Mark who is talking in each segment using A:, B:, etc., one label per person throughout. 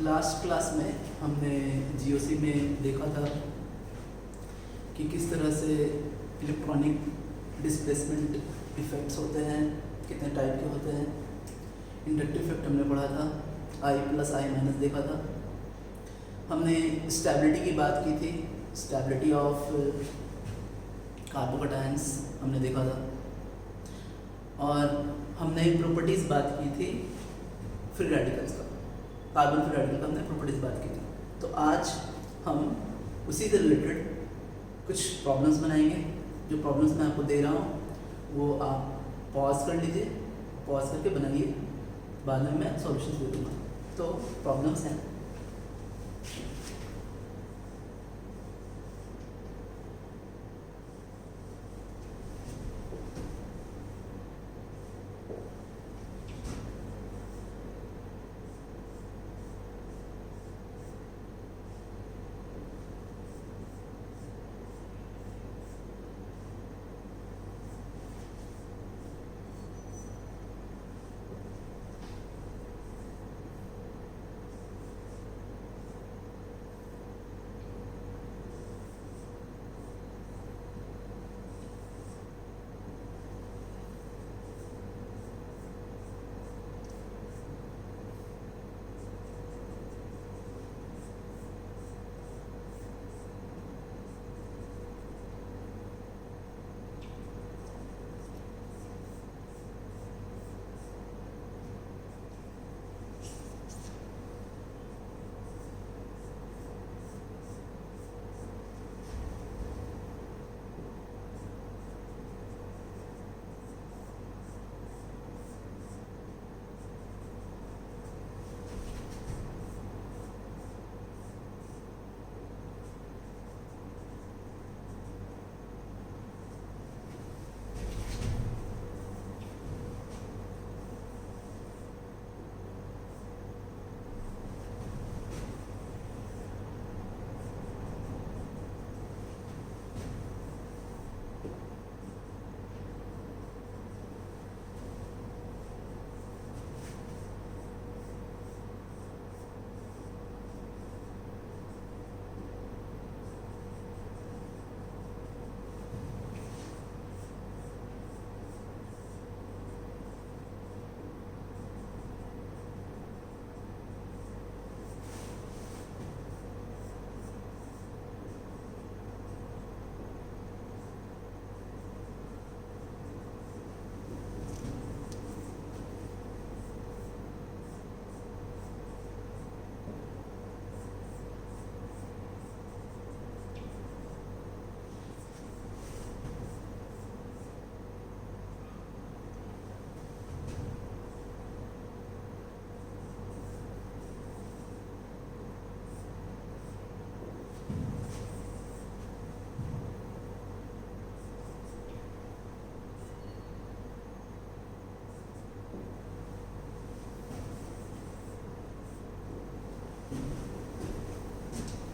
A: Last class में हमने GOC में देखा था कि किस तरह से इलेक्ट्रॉनिक डिस्प्लेसमेंट इफ़ेक्ट्स होते हैं, कितने टाइप के होते हैं। इंडक्टिव इफेक्ट हमने पढ़ा था, आई प्लस आई माइनस देखा था। हमने स्टेबिलिटी की बात की थी, स्टेबिलिटी ऑफ कार्बोकैटायंस हमने देखा था, और हमने प्रॉपर्टीज़ बात की थी फ्री रेडिकल्स का, कार्बन फ्री रेडिकल का हमने प्रॉपर्टीज़ बात की थी। तो आज हम उसी से रिलेटेड कुछ प्रॉब्लम्स बनाएंगे। जो प्रॉब्लम्स मैं आपको दे रहा हूँ वो आप पॉज कर लीजिए, पॉज करके बनाइए, बाद में मैं सॉल्यूशंस दे दूँगा। तो प्रॉब्लम्स हैं,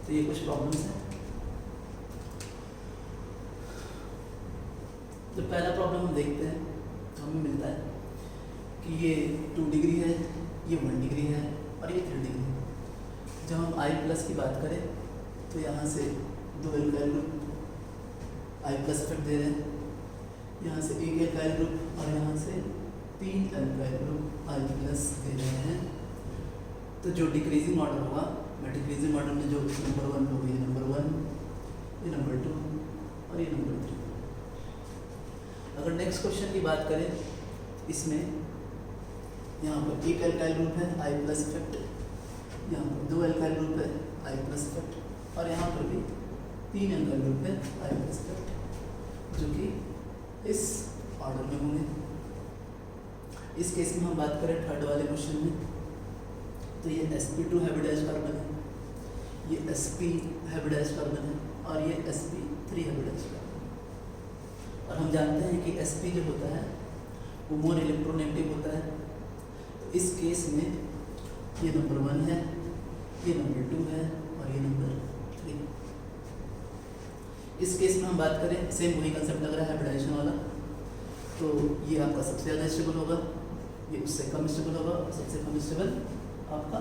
A: तो ये कुछ प्रॉब्लम्स हैं। तो पहला प्रॉब्लम हम देखते हैं तो हमें मिलता है कि ये 2 डिग्री है, ये 1 डिग्री है और ये 3 डिग्री है। जब हम आई प्लस की बात करें तो यहाँ से 2 alkyl group I plus effect दे रहे हैं, यहाँ से 1 एल्काइल ग्रुप और यहाँ से 3 एल्काइल ग्रुप आई प्लस दे रहे हैं। तो जो डिक्रीजिंग ऑर्डर होगा, मैं डिक्रीजिंग ऑर्डर में जो नंबर 1 होगा, ये नंबर 1, ये नंबर 2 और ये नंबर 3। अगर नेक्स्ट क्वेश्चन की बात करें, इसमें यहाँ पर 1 एल्काइल ग्रुप है आई प्लस इफेक्ट, यहाँ पर 2 एल्काइल ग्रुप है आई प्लस इफेक्ट और यहाँ पर भी 3 एल्काइल ग्रुप है आई प्लस इफेक्ट, जो कि इस ऑर्डर में होंगे। इस केस में हम बात करें थर्ड वाले क्वेश्चन में, तो ये sp2 हाइब्रिडाइज्ड कार्बन है, ये sp हाइब्रिडाइज्ड कार्बन है और ये sp3 हाइब्रिडाइज्ड कार्बन है। और हम जानते हैं कि sp जो होता है वो मोर इलेक्ट्रोनेगेटिव होता है। तो इस केस में ये नंबर 1 है, ये नंबर 2 है और ये नंबर 3। इस केस में हम बात करें, सेम वही कंसेप्ट लग रहा है हाइब्रिडाइजेशन वाला, तो ये आपका सबसे ज़्यादा स्टेबल होगा, ये उससे कम स्टेबल होगा और सबसे कम स्टेबल आपका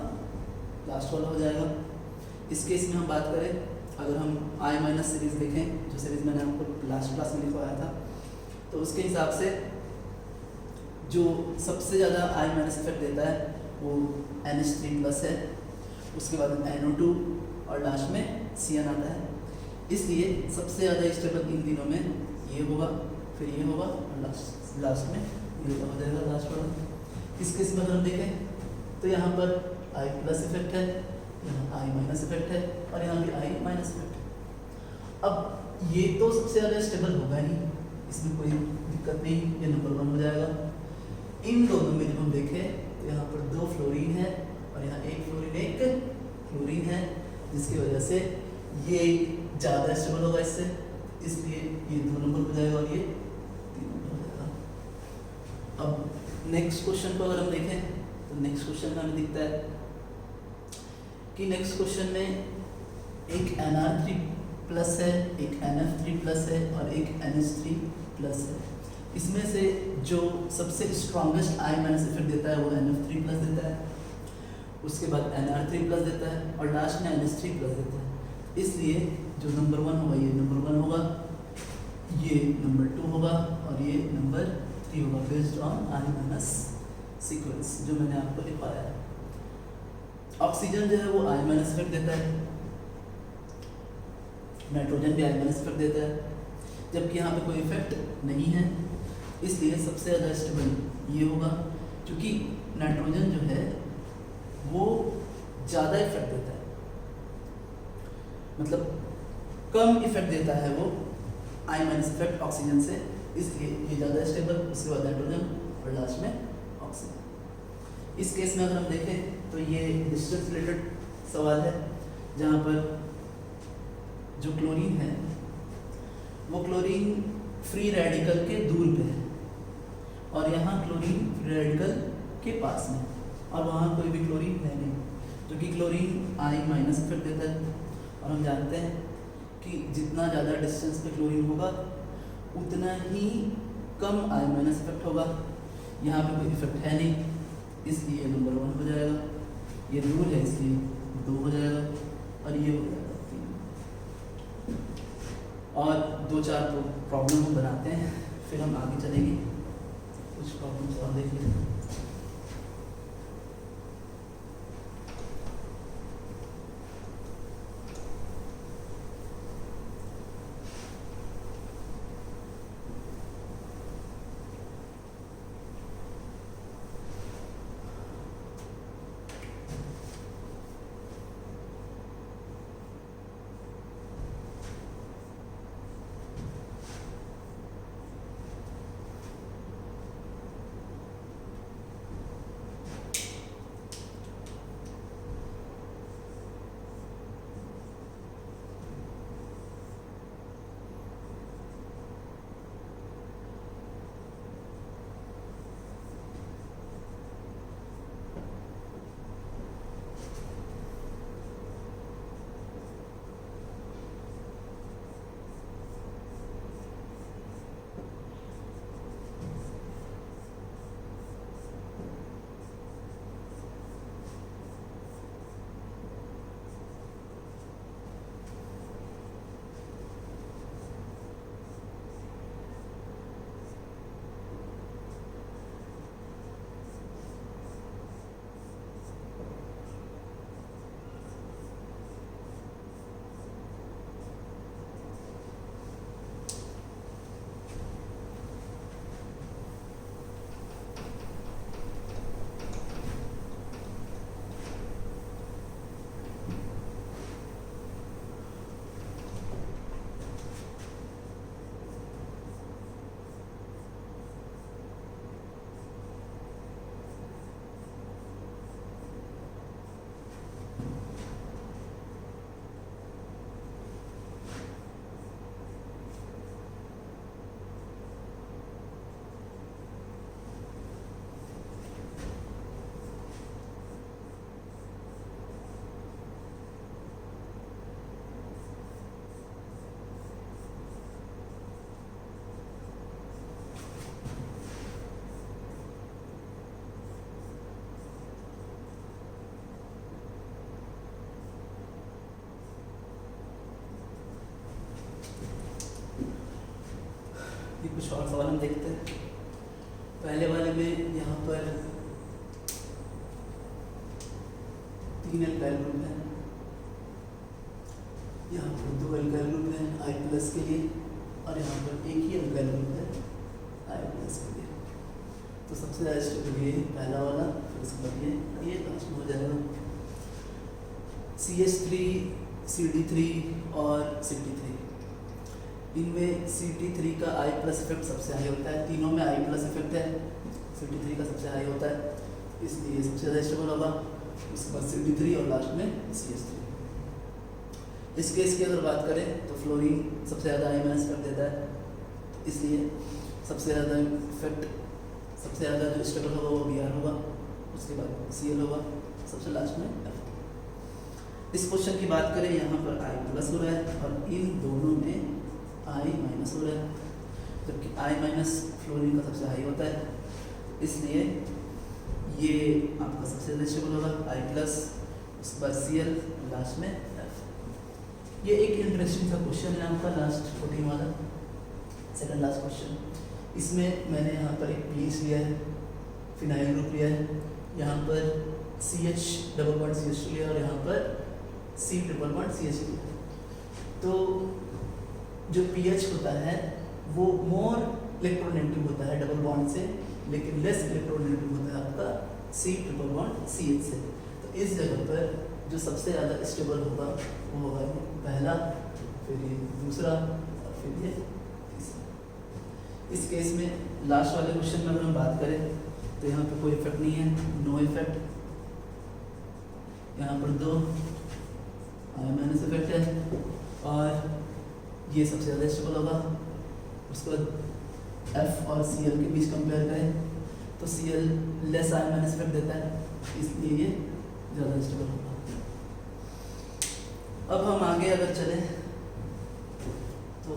A: लास्ट वाला हो जाएगा। इस केस में हम बात करें, अगर हम आई माइनस सीरीज देखें, जो सीरीज मैंने आपको लास्ट क्लास में लिखवाया था, तो उसके हिसाब से जो सबसे ज़्यादा आई माइनस इफेक्ट देता है वो NH3+ है, उसके बाद NO2 और लास्ट में CN आता है। इसलिए सबसे ज़्यादा स्टेबल इन तीनों में ये होगा, फिर ये होगा और लास्ट में ये हो जाएगा लास्ट वाला। इस केस में अगर हम देखें तो यहाँ पर I+ इफेक्ट है, यहाँ I- इफेक्ट है और यहाँ भी I- इफेक्ट है। अब ये तो सबसे ज़्यादा स्टेबल होगा ही, इसमें कोई दिक्कत नहीं, ये नंबर 1 हो जाएगा। इन दोनों में जब हम देखें तो यहाँ पर 2 फ्लोरीन है और यहाँ 1 फ्लोरीन 1 क्लोरीन है, जिसकी वजह से ये ज़्यादा स्टेबल होगा इससे, इसलिए ये 2 नंबर हो जाएगा और ये 3 नंबर हो जाएगा। अब नेक्स्ट क्वेश्चन को अगर हम देखें तो नेक्स्ट क्वेश्चन में हमें दिखता है कि नेक्स्ट क्वेश्चन में एक Nr3+ है, एक NF3+ है और एक NH3+ है। इसमें से जो सबसे स्ट्रॉन्गेस्ट I- इफेक्ट देता है वो NF3+ देता है, उसके बाद Nr3+ देता है और लास्ट में NH3+ देता है। इसलिए जो नंबर 1 होगा ये नंबर 1 होगा, ये नंबर 2 होगा और ये नंबर 3 होगा, बेस्ड ऑन I- सीक्वेंस जो मैंने आपको लिखवाया है। ऑक्सीजन जो है वो I- इफेक्ट देता है, नाइट्रोजन भी I- इफेक्ट देता है, जबकि यहाँ पे कोई इफेक्ट नहीं है, इसलिए सबसे ज़्यादा स्टेबल ये होगा। क्योंकि नाइट्रोजन जो है वो ज़्यादा इफेक्ट देता है, मतलब कम इफेक्ट देता है वो I- इफेक्ट ऑक्सीजन से, इसलिए ये ज़्यादा स्टेबल, उसके बाद नाइट्रोजन और लास्ट में ऑक्सीजन। इस केस में अगर हम देखें तो ये डिस्टेंस रिलेटेड सवाल है, जहाँ पर जो क्लोरीन है वो क्लोरीन फ्री रेडिकल के दूर पे है और यहाँ क्लोरीन फ्री रेडिकल के पास में, और वहाँ कोई भी क्लोरीन है नहीं, जो कि क्लोरीन I- इफेक्ट देता है। और हम जानते हैं कि जितना ज़्यादा डिस्टेंस पे क्लोरीन होगा उतना ही कम I- इफेक्ट होगा। यहाँ पे कोई इफेक्ट है नहीं, इसलिए नंबर 1 हो जाएगा, ये दूर है इसलिए 2 हो जाएगा और ये हो जाएगा 3। और 2-4 प्रॉब्लम हम बनाते हैं, फिर हम आगे चलेंगे, कुछ प्रॉब्लम्स और देख लेते हैं। शॉर्ट सवाल हम देखते हैं। पहले वाले में यहाँ पर 3 एल्काइल ग्रुप है, यहाँ पर 2 एल्काइल ग्रुप है I+ के लिए, और यहाँ पर एक ही एल्काइल ग्रुप है I+ के लिए। तो सबसे ज़्यादा स्टेबल ये पहला वाला, फिर उसके बाद ये लास्ट में हो जाएगा। CH3, CD3 और CT3, इनमें CT3 का I+ इफेक्ट सबसे हाई होता है। तीनों में I+ इफेक्ट है, CT3 का सबसे हाई होता है, इसलिए सबसे ज़्यादा स्टेबल होगा। उसके बाद CT3 और लास्ट में CH3। इस केस की अगर बात करें तो फ्लोरीन सबसे ज़्यादा I- इफेक्ट देता है, इसलिए सबसे ज़्यादा इफेक्ट, सबसे ज़्यादा जो स्टेबल होगा वो Br होगा, उसके बाद Cl होगा, सबसे लास्ट में F। इस क्वेश्चन की बात करें, यहाँ पर I+ हो रहा है और इन दोनों में I- हो रहा है, जबकि I- फ्लोरीन का सबसे हाई होता है, इसलिए ये आपका सबसे ज़्यादा स्टेबल होगा I+, उसके बाद Cl, लास्ट में F। ये एक इंटरेस्टिंग सा क्वेश्चन है आपका लास्ट 14 वाला, सेकंड लास्ट क्वेश्चन। इसमें मैंने यहाँ पर एक पीएच लिया है, फिनाइल ग्रुप लिया है, यहाँ पर CH+CH लिया और यहाँ पर C++CH लिया। तो जो पीएच होता है वो मोर इलेक्ट्रोनेगेटिव होता है डबल बॉन्ड से, लेकिन लेस इलेक्ट्रोनेगेटिव होता है आपका C++CH से। तो इस जगह पर जो सबसे ज़्यादा स्टेबल होगा वो होगा ये पहला, फिर ये दूसरा और फिर ये तीसरा। इस केस में लास्ट वाले क्वेश्चन में अगर हम बात करें तो यहाँ पे कोई इफेक्ट नहीं है, नो इफेक्ट। यहाँ पर 2 I- इफेक्ट है और ये सबसे ज़्यादा स्टेबल होगा। उसके बाद F और Cl के बीच कंपेयर करें तो Cl लेस I- इफेक्ट देता है, इसलिए ये ज़्यादा स्टेबल होगा। अब हम आगे अगर चले तो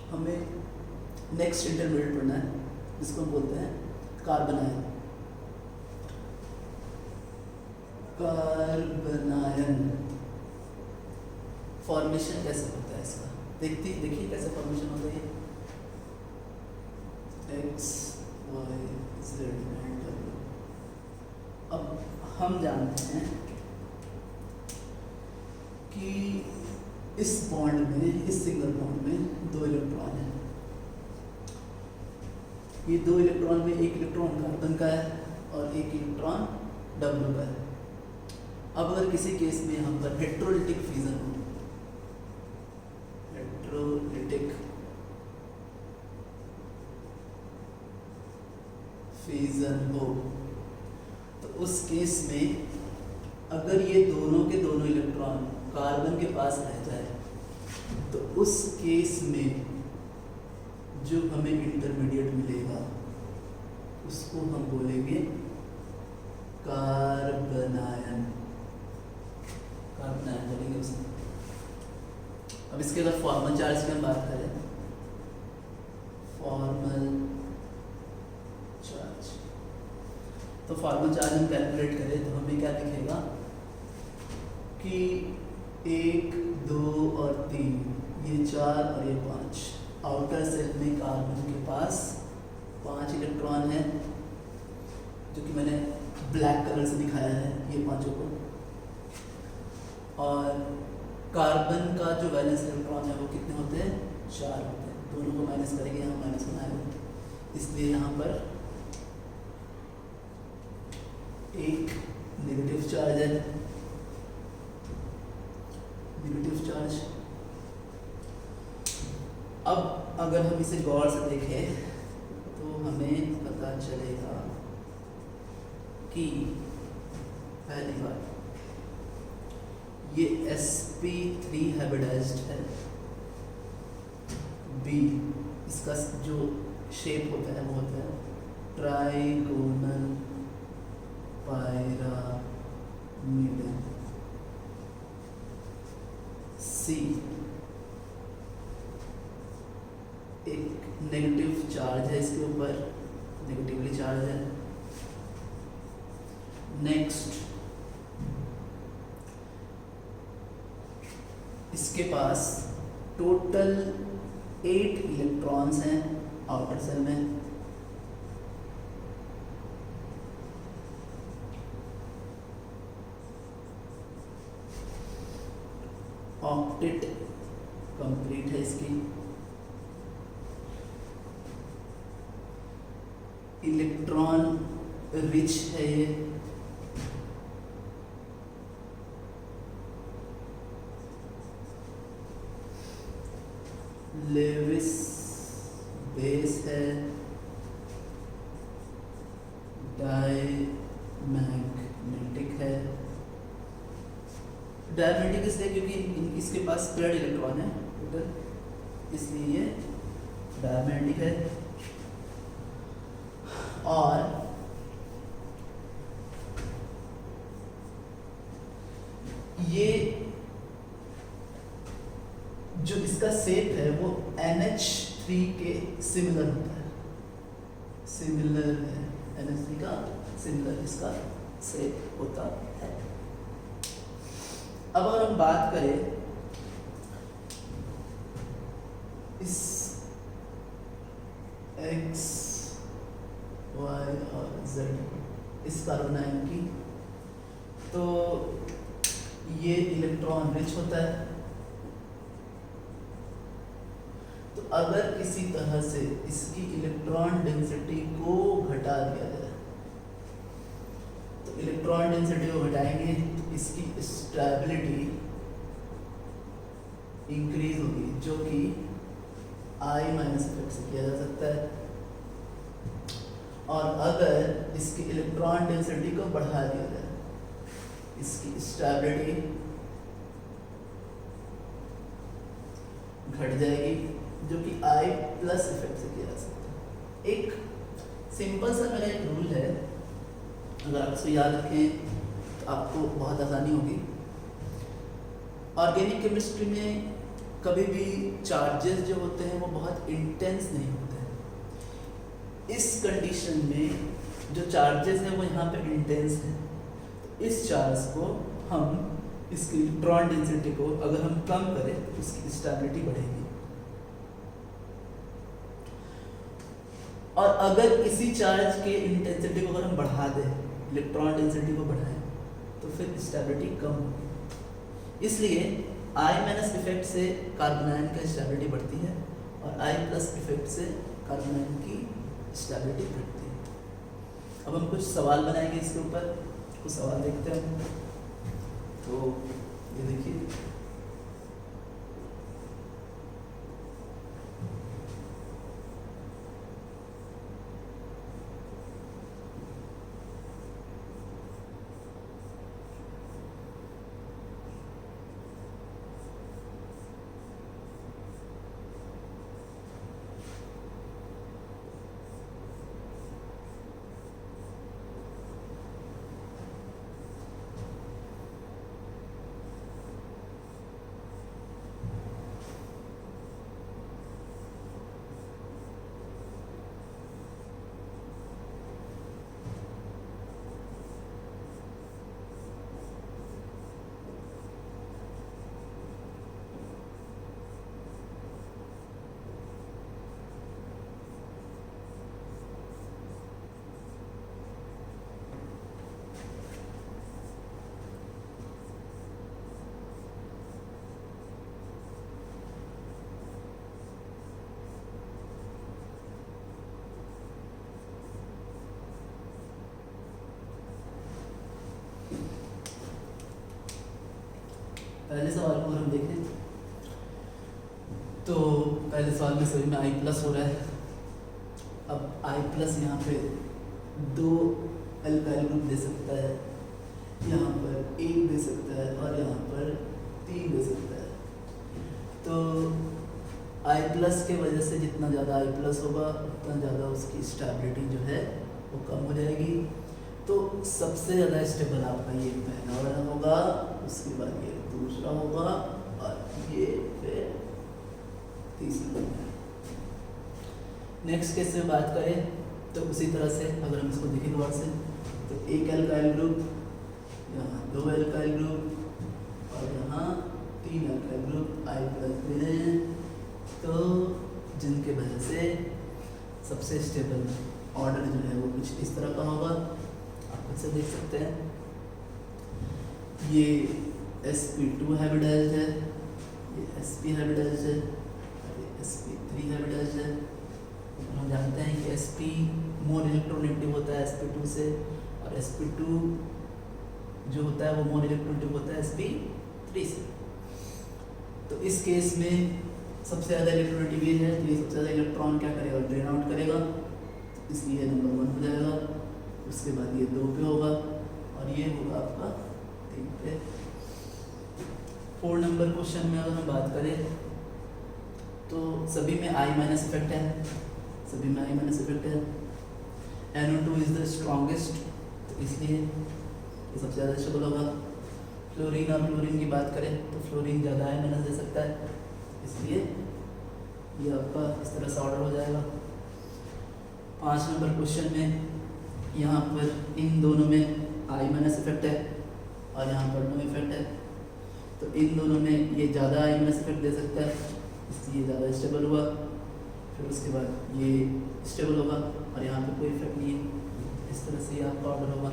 A: हमें नेक्स्ट इंटरमीडिएट पढ़ना है, जिसको हम बोलते हैं कार्बनायन। कार्बनायन फॉर्मेशन कैसे होता है इसका, देखिए कैसे फॉर्मेशन होता है। X, Y, Z and W। अब हम जानते हैं कि इस बॉन्ड में, इस सिंगल बॉन्ड में 2 इलेक्ट्रॉन हैं। ये 2 इलेक्ट्रॉन में एक इलेक्ट्रॉन कार्बन का है और एक इलेक्ट्रॉन W का है। अब अगर किसी केस में यहाँ पर हेट्रोलिटिक फ्यूजन हो, हेट्रोलिटिक फ्यूजन हो, तो उस केस में अगर ये दोनों के दोनों इलेक्ट्रॉन कार्बन के पास रह जाए तो उस केस में जो हमें इंटरमीडिएट मिलेगा उसको हम बोलेंगे कार्बनायन, कार्बनायन बोलेंगे उसको। अब इसके अगर फॉर्मल चार्ज की हम बात करें, फॉर्मल चार्ज, तो फॉर्मल चार्ज हम कैलकुलेट करें तो हमें क्या दिखेगा कि 1, 2 और 3, ये 4 और ये 5। आउटर सेल में कार्बन के पास 5 इलेक्ट्रॉन है, जो कि मैंने ब्लैक कलर से दिखाया है ये 5 को। और कार्बन का जो वैलेंस इलेक्ट्रॉन है वो कितने होते हैं, 4 होते हैं। दोनों को माइनस करेंगे, यहाँ माइनस बनाएंगे, इसलिए यहाँ पर एक नेगेटिव चार्ज है, नेगेटिव चार्ज। अब अगर हम इसे गौर से देखें तो हमें पता चलेगा कि पहली बात ये sp3 हाइब्रिडाइज्ड है, B इसका जो शेप होता है वो होता है ट्राइगोनल पायरा मिड है। सी एक नेगेटिव चार्ज है इसके ऊपर, नेगेटिवली चार्ज है। नेक्स्ट इसके पास टोटल 8 इलेक्ट्रॉन्स हैं आउटर सेल में। ऑक्टेट कंप्लीट है इसकी। इलेक्ट्रॉन रिच है ये। लेविस बेस है। डायमैग्नेटिक है। डायमैग्नेटिक इसलिए क्योंकि इसके पास पेयर्ड इलेक्ट्रॉन है टोटल, इसलिए ये डायमैग्नेटिक है। और ये जो इसका शेप है वो NH3 के सिमिलर होता है, सिमिलर है NH3 का, सिमिलर इसका शेप होता है। अब अगर हम बात करें इस X, Y और Z इस कार्बोनाइन की, तो ये इलेक्ट्रॉन रिच होता है। तो अगर किसी तरह से इसकी इलेक्ट्रॉन डेंसिटी को घटा दिया जाए, तो इलेक्ट्रॉन डेंसिटी को घटाएंगे तो इसकी स्टेबिलिटी इंक्रीज होगी, जो कि I- इफेक्ट से किया जा सकता है। और अगर इसकी इलेक्ट्रॉन डेंसिटी को बढ़ा दिया जाए, इसकी स्टेबिलिटी घट जाएगी, जो कि I+ इफेक्ट से किया जा सकता है। एक सिंपल सा मेरा एक रूल है, अगर आप इसको याद रखें तो आपको बहुत आसानी होगी। ऑर्गेनिक केमिस्ट्री में कभी भी चार्जेस जो होते हैं वो बहुत इंटेंस नहीं होते हैं। इस कंडीशन में जो चार्जेस हैं वो यहाँ पे इंटेंस हैं, तो इस चार्ज को हम, इसकी इलेक्ट्रॉन डेंसिटी को अगर हम कम करें तो इसकी स्टेबिलिटी बढ़ेगी। और अगर इसी चार्ज के इंटेंसिटी को अगर हम बढ़ा दें, इलेक्ट्रॉन डेंसिटी को बढ़ाएं, तो फिर स्टेबिलिटी कम होगी। इसलिए I- इफेक्ट से कार्बोनाइन की स्टेबिलिटी बढ़ती है और I+ इफेक्ट से कार्बोनाइन की स्टेबिलिटी घटती है। अब हम कुछ सवाल बनाएंगे इसके ऊपर, कुछ सवाल देखते हैं। तो ये देखिए, पहले सवाल को अगर हम देखें तो पहले सवाल में सभी में I+ हो रहा है। अब I+ यहाँ पे 2 अल्काइल ग्रुप दे सकता है, यहाँ पर 1 दे सकता है और यहाँ पर 3 दे सकता है। तो I+ के वजह से जितना ज़्यादा I+ होगा उतना ज़्यादा उसकी स्टेबिलिटी जो है वो कम हो जाएगी। तो सबसे ज़्यादा स्टेबल आपका ये पहला वाला होगा, उसके बाद ये दूसरा होगा और ये फिर तीसरा होगा। नेक्स्ट केस में बात करें तो उसी तरह से अगर हम इसको देखें गौर से तो एक एल्काइल ग्रुप, यहाँ दो एल्काइल ग्रुप और यहाँ तीन एल्काइल ग्रुप I+ में हैं, तो जिनके वजह से सबसे स्टेबल ऑर्डर जो है वो कुछ इस तरह का होगा। आप खुद से देख सकते हैं, ये sp2 हाइब्रिडाइज्ड है, ये sp हाइब्रिडाइज्ड है और ये sp3 हाइब्रिडाइज्ड है। हम जानते हैं कि sp मोर इलेक्ट्रोनेगेटिव होता है sp2 से, और sp2 जो होता है वो मोर इलेक्ट्रोनेगेटिव होता है sp3 से। तो इस केस में सबसे ज़्यादा इलेक्ट्रोनेगेटिव ये है, तो ये सबसे ज़्यादा इलेक्ट्रॉन क्या करेगा, ड्रेन आउट करेगा, इसलिए नंबर 1 हो जाएगा। उसके बाद ये 2 पे होगा और ये होगा आपका 3 पे। 4 नंबर क्वेश्चन में अगर हम बात करें तो सभी में I- इफेक्ट है, सभी में I- इफेक्ट है। NO2 इज द स्ट्रॉन्गेस्ट, तो इसलिए ये सबसे ज़्यादा स्टेबल होगा। फ्लोरीन और क्लोरीन की बात करें तो फ्लोरीन ज़्यादा I- दे सकता है, इसलिए ये आपका इस तरह से ऑर्डर हो जाएगा। 5 नंबर क्वेश्चन में यहाँ पर इन दोनों में I- इफेक्ट है और यहाँ पर नो इफेक्ट है, तो इन दोनों में ये ज़्यादा I- इफेक्ट दे सकता है, इसलिए ज़्यादा स्टेबल हुआ। फिर उसके बाद ये स्टेबल होगा और यहाँ पे कोई इफेक्ट नहीं है, इस तरह से ये आपका ऑर्डर होगा।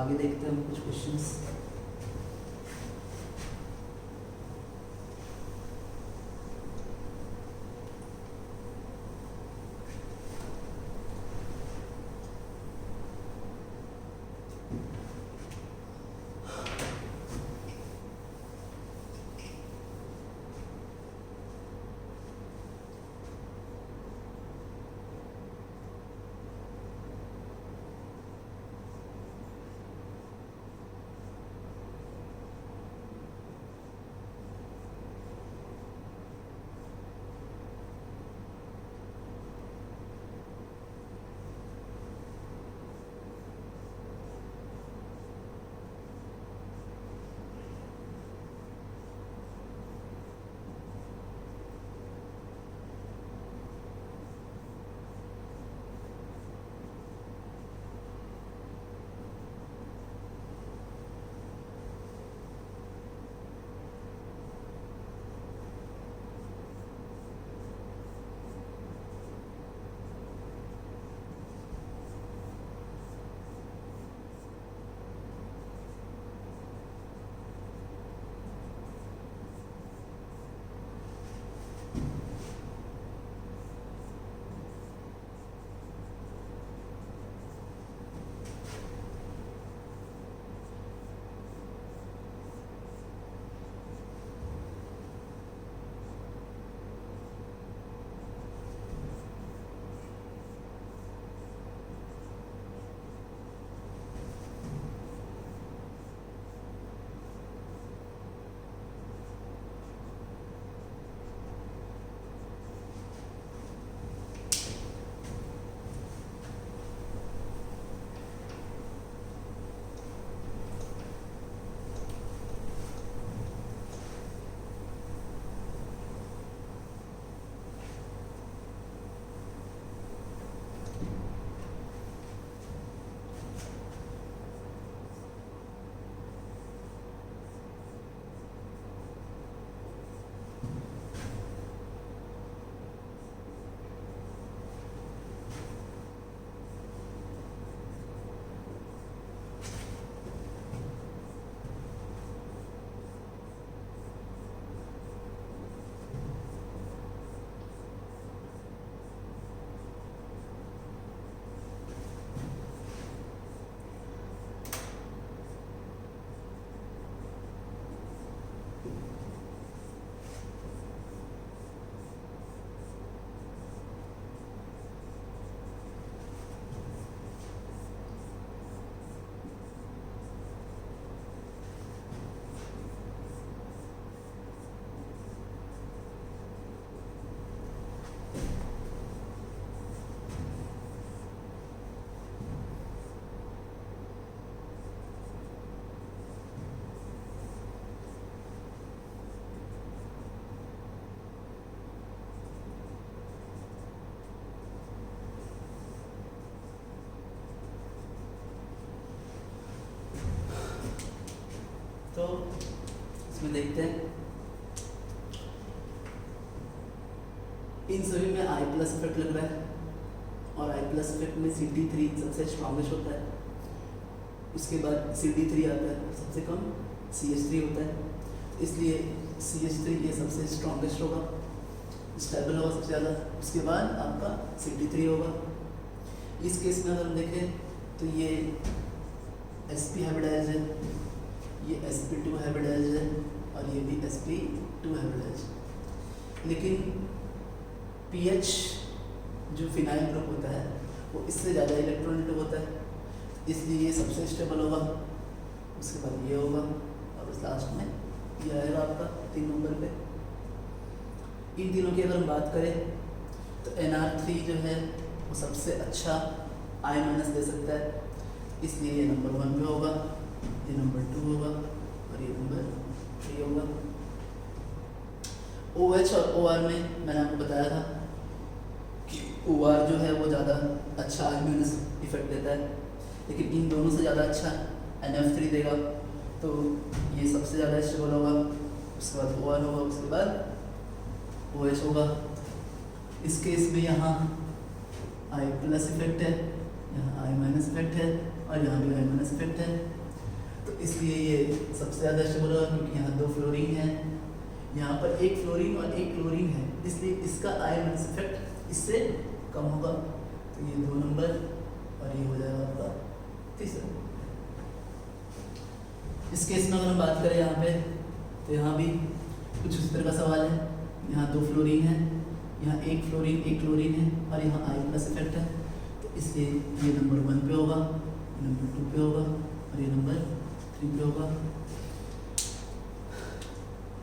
A: आगे देखते हैं हम कुछ क्वेश्चंस। देखते हैं। इन सभी में I प्लस इफेक्ट लग रहा है और I प्लस इफेक्ट में CD3 सबसे स्ट्रॉन्गेस्ट होता है, उसके बाद CD3 आता है और सबसे कम CH3 होता है, इसलिए CH3 ये सबसे स्ट्रॉन्गेस्ट होगा, स्टेबल होगा सबसे ज़्यादा, उसके बाद आपका CD3 होगा। इस केस में अगर हम देखें तो ये sp हाइब्रिडाइज्ड है, ये sp2 हाइब्रिडाइज्ड है और ये भी sp2 हाइब्रिडाइज्ड, लेकिन pH जो फिनाइल ग्रुप होता है वो इससे ज़्यादा इलेक्ट्रोनेगेटिव होता है, इसलिए ये सबसे स्टेबल होगा, उसके बाद ये होगा और उस लास्ट में ये आएगा आपका 3 नंबर पे। इन तीनों की अगर हम बात करें तो NR3 जो है वो सबसे अच्छा I माइनस दे सकता है, इसलिए ये नंबर 1 पे होगा, ये नंबर 2 होगा और ये नंबर 3 होगा। OH और OR में मैंने आपको बताया था कि OR जो है वो ज़्यादा अच्छा I माइनस इफेक्ट देता है, लेकिन इन दोनों से ज़्यादा अच्छा NF3 देगा, तो ये सबसे ज़्यादा स्टेबल होगा, उसके बाद OR होगा, उसके बाद OH होगा। इस केस में यहाँ I प्लस इफेक्ट है, यहाँ I माइनस इफेक्ट है और यहाँ भी I माइनस इफेक्ट है, तो इसलिए ये सबसे ज़्यादा स्टेबल होगा, क्योंकि यहाँ 2 फ्लोरीन है, यहाँ पर 1 फ्लोरीन और 1 क्लोरीन है, इसलिए इसका I माइनस इफेक्ट इससे कम होगा, तो ये 2 नंबर और ये हो जाएगा आपका तीसरा। इस केस में अगर हम बात करें यहाँ पे तो यहाँ भी कुछ इस तरह का सवाल है, यहाँ 2 फ्लोरीन है, यहाँ 1 फ्लोरीन 1 क्लोरीन है और यहाँ I प्लस इफेक्ट है, तो इसलिए ये नंबर 1 पे होगा, ये नंबर 2 पे होगा और ये नंबर 3 पे होगा।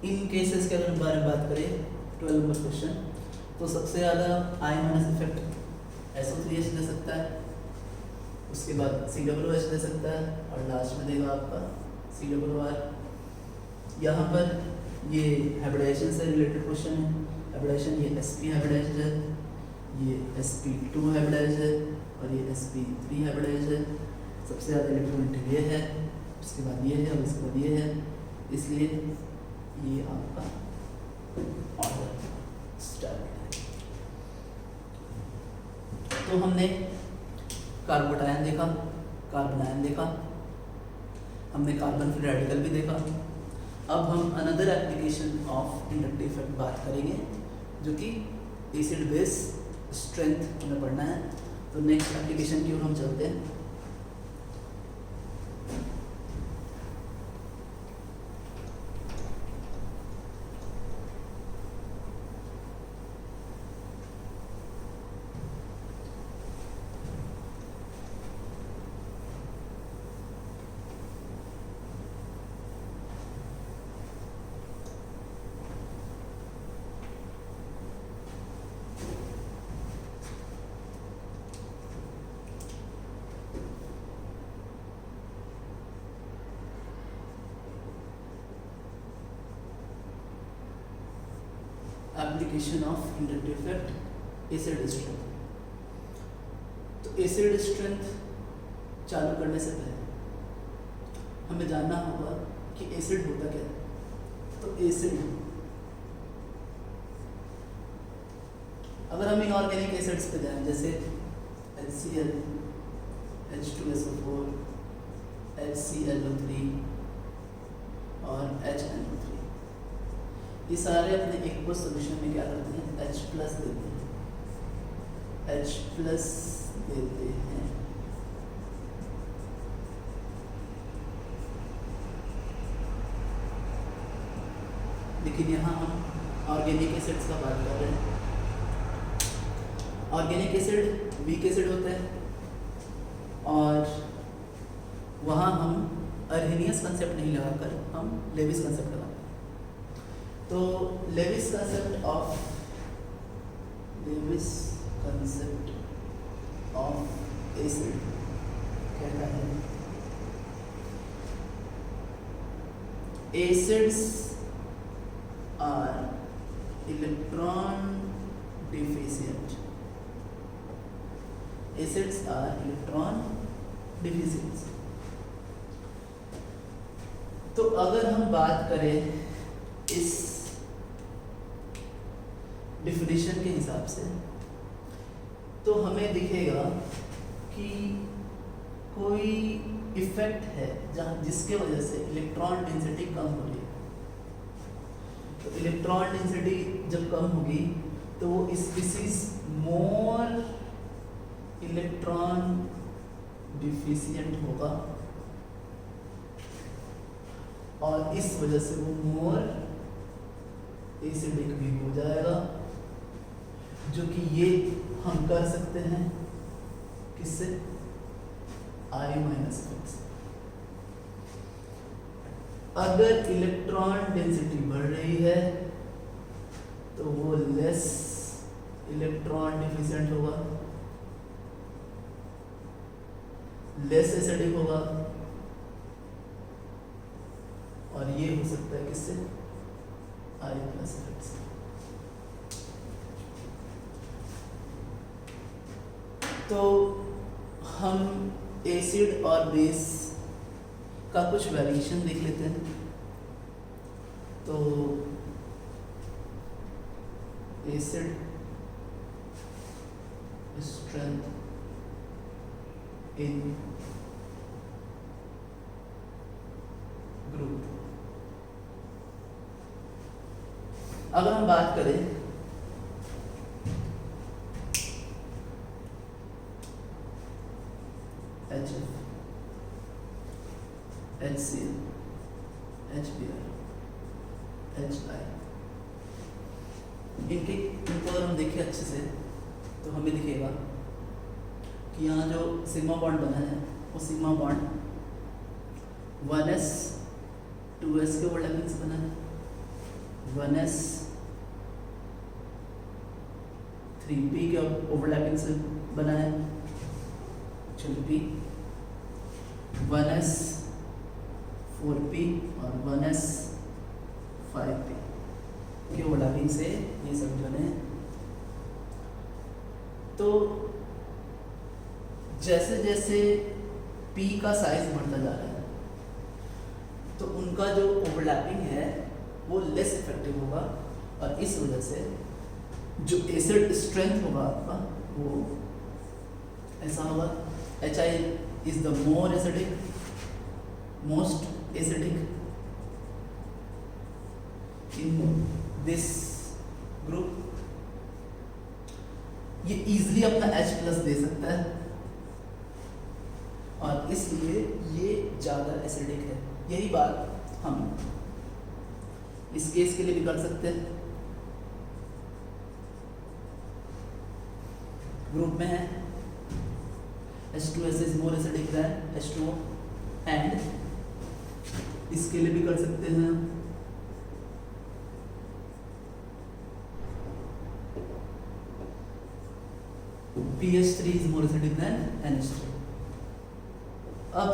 A: इन केसेस के अगर बारे में बात करें 12 नंबर क्वेश्चन, तो सबसे ज़्यादा I माइनस इफेक्ट SO3H दे सकता है, उसके बाद COOH दे सकता है और लास्ट में देगा आपका COR। यहाँ पर ये हाइब्रिडाइजेशन से रिलेटेड क्वेश्चन है, हाइब्रिडाइजेशन ये sp हाइब्रिडाइज्ड है, ये sp2 हाइब्रिडाइज्ड है और ये sp3 हाइब्रिडाइज्ड है, सबसे ज़्यादा इलेक्ट्रोनेगेटिव ये है, उसके बाद ये है और उसके बाद ये है, इसलिए ये आपका ऑर्डर स्टार्ट है। तो हमने कार्बोटायन देखा, कार्बोनायन देखा, हमने कार्बन फ्री रेडिकल भी देखा। अब हम another application of inductive effect बात करेंगे, जो कि एसिड बेस स्ट्रेंथ हमें पढ़ना है। तो नेक्स्ट एप्लीकेशन की ओर हम चलते हैं। Application of inductive effect acid strength. तो एसिड स्ट्रेंथ चालू करने से पहले हमें जानना होगा कि एसिड होता क्या है। तो एसिड, अगर हम इनऑर्गेनिक एसिड्स पे जाएं, जैसे HCl, H2SO4, HClO3 और HNO3, ये सारे अपने एक्वस सॉल्यूशन में क्या करते हैं, H प्लस देते हैं, H प्लस देते हैं। लेकिन यहाँ हम ऑर्गेनिक एसिड्स का बात कर रहे हैं। ऑर्गेनिक एसिड वीक एसिड होता है और वहाँ हम अर्हेनियस कंसेप्ट नहीं लगाकर हम लेविस कंसेप्ट लगाते हैं। तो लेविस कंसेप्ट ऑफ एसिड कहता है acids are electron deficient. Acids are electron deficient. तो अगर हम बात करें इस डिफिनेशन के हिसाब से तो हमें दिखेगा कि कोई इफेक्ट है जहाँ जिसके वजह से इलेक्ट्रॉन डेंसिटी कम हो रही है। तो इलेक्ट्रॉन डेंसिटी जब कम होगी तो वो स्पीसीज मोर इलेक्ट्रॉन डिफिशिएंट होगा और इस वजह से वो मोर एसिडिक भी हो जाएगा, जो कि ये हम कर सकते हैं किससे? I- से। अगर इलेक्ट्रॉन डेंसिटी बढ़ रही है तो वो लेस इलेक्ट्रॉन डिफिशिएंट होगा, लेस एसिडिक होगा और ये हो सकता है किससे? I+ इफेक्ट से। तो हम एसिड और बेस का कुछ वेरिएशन देख लेते हैं। तो एसिड स्ट्रेंथ इन ग्रुप, अगर हम बात करें HF, HCl, HBr, HI, इनको अगर हम देखें अच्छे से तो हमें दिखेगा कि यहाँ जो सिग्मा बॉन्ड बना है वो सिग्मा बॉन्ड 1s 2s के ओवरलैपिंग से बना है, 1s 3p के ओवरलैपिंग से बना है, p 1s 4p और 1s 5p के ओवरलैपिंग से ये सब बने। तो जैसे जैसे p का साइज बढ़ता जा रहा है तो उनका जो ओवरलैपिंग है वो लेस इफेक्टिव होगा और इस वजह से जो एसिड स्ट्रेंथ होगा आपका वो ऐसा होगा। HI is the more acidic, most acidic in this group। ये easily अपना H+ दे सकता है और इसलिए ये ज़्यादा एसिडिक है। यही बात हम इस केस के लिए भी कर सकते हैं। ग्रुप में है H2S is more acidic than H2O and इसके लिए भी कर सकते हैं PH3 is more acidic than NH3। अब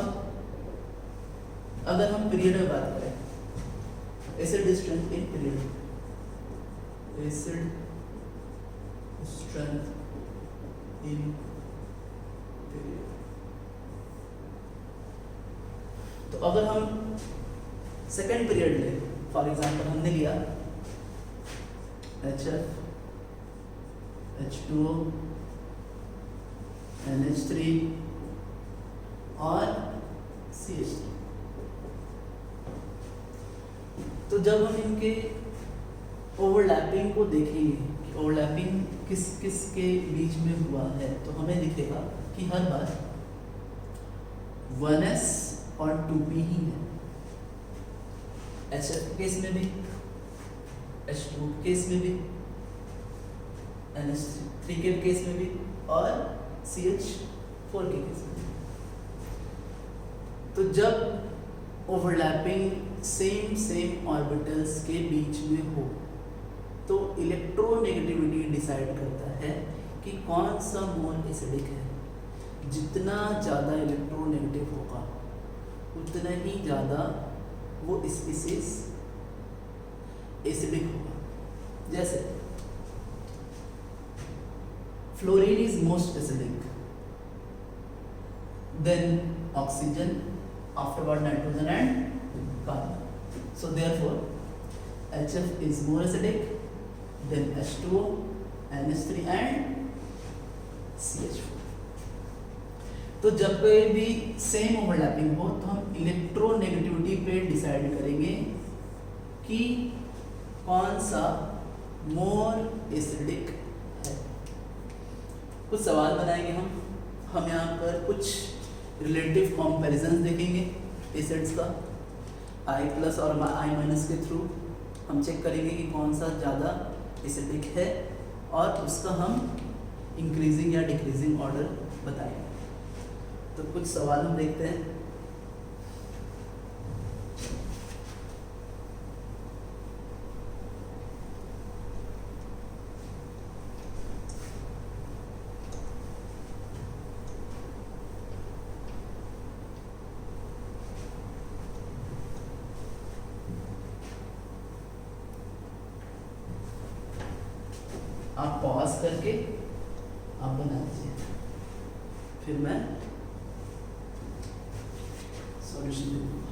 A: अगर हम पीरियड में बात करें, acid strength in period, acid strength in period, तो अगर हम सेकेंड पीरियड लें, फॉर एग्जांपल हमने लिया HF, H2O, NH3 और CH3, तो जब हम इनके ओवरलैपिंग को देखेंगे कि ओवरलैपिंग किस किस के बीच में हुआ है, तो हमें दिखेगा कि हर बार 1s और 2p ही है। HF केस में भी, H2 केस में भी, NH3 के केस में भी और CH4 के केस में भी। तो जब ओवरलैपिंग सेम ऑर्बिटल्स के बीच में हो तो इलेक्ट्रोनेगेटिविटी डिसाइड करता है कि कौन सा मोल एसिडिक है। जितना ज़्यादा इलेक्ट्रोनेगेटिव होगा उतना ही ज़्यादा वो स्पीसीज एसिडिक होगा। जैसे fluorine is most acidic, then oxygen, afterward nitrogen and carbon. So therefore HF is more acidic than H2O, NH3 and CH4. तो जब भी सेम ओवरलैपिंग हो तो हम इलेक्ट्रोनेगेटिविटी पे डिसाइड करेंगे कि कौन सा मोर एसिडिक है। कुछ सवाल बनाएंगे हम यहाँ पर कुछ रिलेटिव कंपैरिजंस देखेंगे एसिड्स का, I+ और I- के थ्रू हम चेक करेंगे कि कौन सा ज़्यादा एसिडिक है और उसका हम इंक्रीजिंग या डिक्रीजिंग ऑर्डर बताएंगे। तो कुछ सवाल हम देखते हैं। आप पॉज करके आप बना दीजिए, फिर मैं सॉल्यूशन दे दूंगा।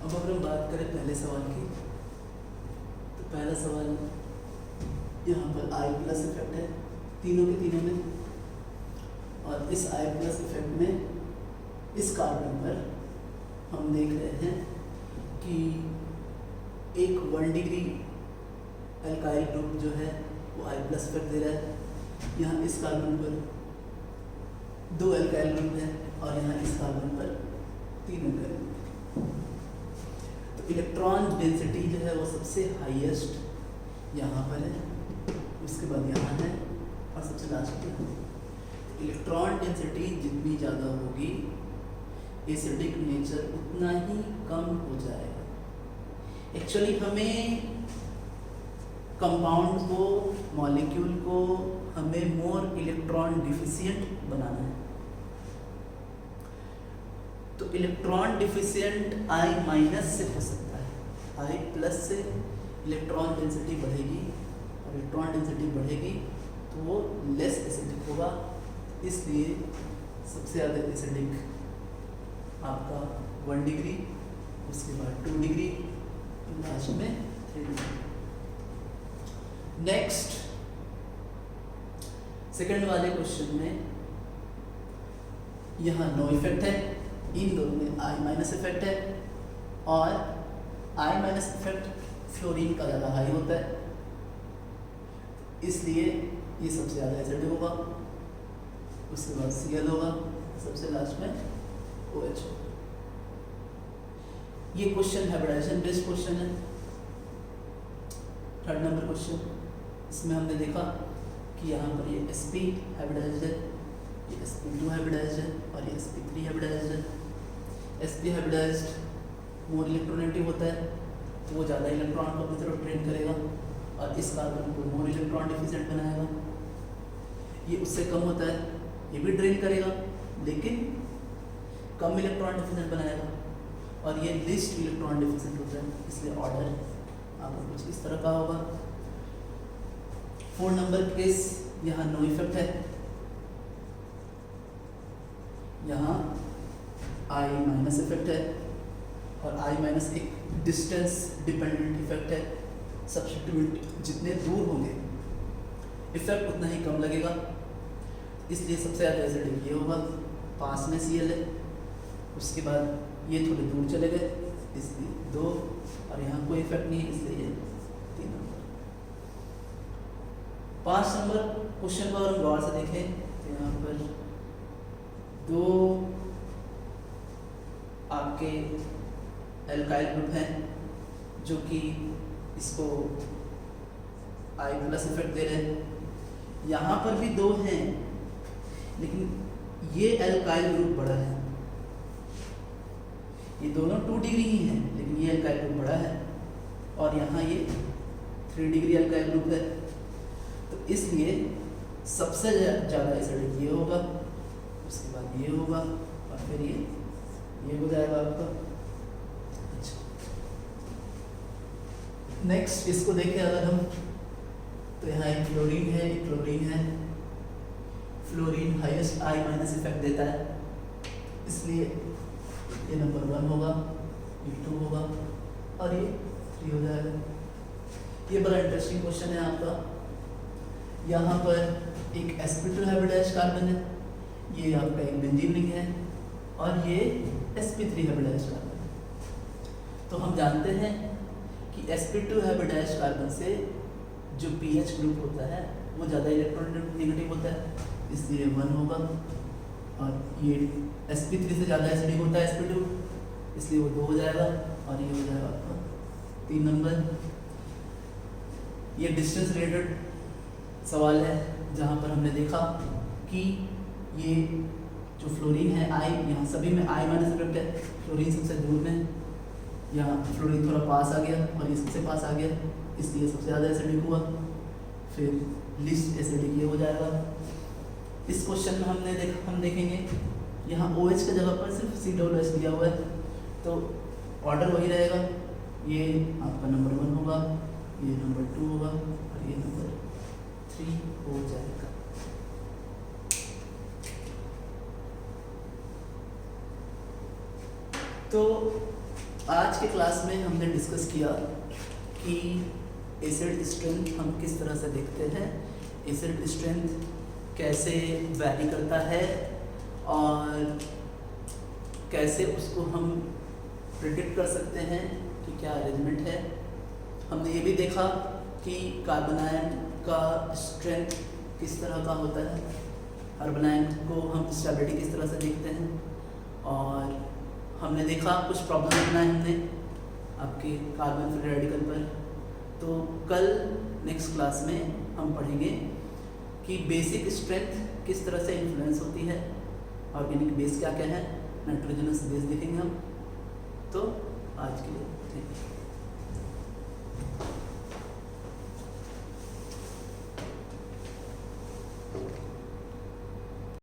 A: अब अगर हम बात करें पहले सवाल की, तो पहला सवाल यहाँ पर I+ इफेक्ट है तीनों के तीनों में, और इस I+ इफेक्ट में इस कार्बन पर हम देख रहे हैं कि एक 1 डिग्री अल्काइल ग्रुप जो है वो I+ इफेक्ट दे रहा है। यहाँ इस कार्बन पर 2 अल्काइल ग्रुप है और यहाँ इस कार्बन पर 3 अल्काइल ग्रुप। तो इलेक्ट्रॉन डेंसिटी जो है वो सबसे हाईएस्ट यहाँ पर है, उसके बाद यहाँ है और सबसे लास्ट पे यहाँ। इलेक्ट्रॉन डेंसिटी जितनी ज़्यादा होगी एसिडिक नेचर उतना ही कम हो जाएगा। एक्चुअली हमें कंपाउंड को, मॉलिक्यूल को हमें मोर इलेक्ट्रॉन डिफिशिएंट बनाना है। तो इलेक्ट्रॉन डिफिशिएंट I- से हो सकता है, I+ से इलेक्ट्रॉन डेंसिटी बढ़ेगी और इलेक्ट्रॉन डेंसिटी बढ़ेगी तो वो लेस एसिडिक होगा। इसलिए सबसे ज़्यादा एसिडिक आपका 1 डिग्री, उसके बाद 2 डिग्री, लास्ट में 3 डिग्री। नेक्स्ट सेकंड वाले क्वेश्चन में यहाँ नो इफेक्ट है, इन दोनों में I- इफेक्ट है और I- इफेक्ट फ्लोरीन का ज़्यादा हाई होता है, इसलिए ये सबसे ज़्यादा एसिडिक होगा। उसके बाद Cl होगा, सबसे लास्ट में OH होगा। ये क्वेश्चन हाइब्रिडाइजेशन बेस्ड क्वेश्चन है। थर्ड नंबर क्वेश्चन, इसमें हमने देखा कि यहाँ पर ये sp हाइब्रिडाइज्ड है, ये sp2 हाइब्रिडाइज्ड है और ये sp3 हाइब्रिडाइज्ड है। sp हाइब्रिडाइज्ड मोर इलेक्ट्रोनेगेटिव होता है तो वो ज़्यादा इलेक्ट्रॉन को अपनी तरफ ड्रेन करेगा और इस कार्बन को मोर इलेक्ट्रॉन डिफिशिएंट बनाएगा। ये उससे कम होता है, ये भी ड्रेन करेगा लेकिन कम इलेक्ट्रॉन डिफिशिएंट बनाएगा और ये लिस्ट इलेक्ट्रॉन डिफिशिएंट होता है, इसलिए ऑर्डर आपको कुछ इस तरह का होगा। 4 नंबर केस, यहाँ नो इफेक्ट है, यहाँ I- इफेक्ट है और I- एक डिस्टेंस डिपेंडेंट इफेक्ट है। सब्स्टिट्यूट जितने दूर होंगे इफेक्ट उतना ही कम लगेगा, इसलिए सबसे ज़्यादा एसिडिक ये होगा। पास में Cl है, उसके बाद ये थोड़े दूर चले गए इसलिए 2 और यहाँ कोई इफेक्ट नहीं है इसलिए ये 3 नंबर। 5 नंबर क्वेश्चन को अगर हम गौर से देखें तो यहाँ पर 2 आपके एल्काइल ग्रुप हैं जो कि इसको I+ इफेक्ट दे रहे हैं। यहाँ पर भी 2 हैं लेकिन ये एल्काइल ग्रुप बड़ा है, ये दोनों 2 डिग्री ही हैं लेकिन ये एल्काइल ग्रुप बड़ा है और यहाँ ये 3 डिग्री एल्काइल ग्रुप है। तो इसलिए सबसे ज़्यादा एसिडिक ये होगा, उसके बाद ये होगा और फिर ये हो जाएगा आपका। अच्छा, नेक्स्ट इसको देखें अगर हम तो यहाँ एक फ्लोरीन है, एक क्लोरीन है। फ्लोरीन हाईएस्ट I- इफेक्ट देता है, इसलिए ये नंबर 1 होगा, ये 2 होगा और ये 3 हो जाएगा। ये बड़ा इंटरेस्टिंग क्वेश्चन है आपका। यहाँ पर एक sp2 हाइब्रिडाइज्ड कार्बन है, ये आपका एक बेंजीन रिंग है और ये sp3 हाइब्रिडाइज्ड कार्बन है। तो हम जानते हैं कि sp2 हाइब्रिडाइज्ड कार्बन से जो pH ग्रुप होता है वो ज़्यादा इलेक्ट्रॉन नेगेटिव होता है, इसलिए 1 होगा और ये sp3 से ज़्यादा एसिडिक होता है sp2, इसलिए वो 2 हो जाएगा और ये हो जाएगा आपका 3 नंबर। ये डिस्टेंस रिलेटेड सवाल है जहाँ पर हमने देखा कि ये जो फ्लोरीन है यहाँ सभी में I- इफेक्ट है। फ्लोरीन सबसे दूर में, यहाँ फ्लोरीन थोड़ा पास आ गया और ये सबसे पास आ गया, इसलिए सबसे ज़्यादा एसिडिक हुआ। फिर लिस्ट एसिडिक ये हो जाएगा। इस क्वेश्चन में हम देखेंगे यहाँ OH की जगह पर सिर्फ COOH दिया हुआ है, तो ऑर्डर वही रहेगा। ये आपका नंबर 1 होगा, ये नंबर 2 होगा और ये नंबर 3 हो जाएगा। तो आज के क्लास में हमने डिस्कस किया कि एसिड स्ट्रेंथ हम किस तरह से देखते हैं, एसिड स्ट्रेंथ कैसे वैरी करता है और कैसे उसको हम प्रिडिक्ट कर सकते हैं कि क्या अरेंजमेंट है। हमने ये भी देखा कि कार्बन आयन का स्ट्रेंथ किस तरह का होता है अर्बनाइन को हम स्टेबिलिटी किस तरह से देखते हैं, और हमने देखा कुछ प्रॉब्लम बनाए हमने आपके कार्बन फ्री रेडिकल पर। तो कल नेक्स्ट क्लास में हम पढ़ेंगे कि बेसिक स्ट्रेंथ किस तरह से इन्फ्लुएंस होती है, ऑर्गेनिक बेस क्या क्या है, नाइट्रोजनस बेस देखेंगे हम। तो आज के लिए थैंक यू।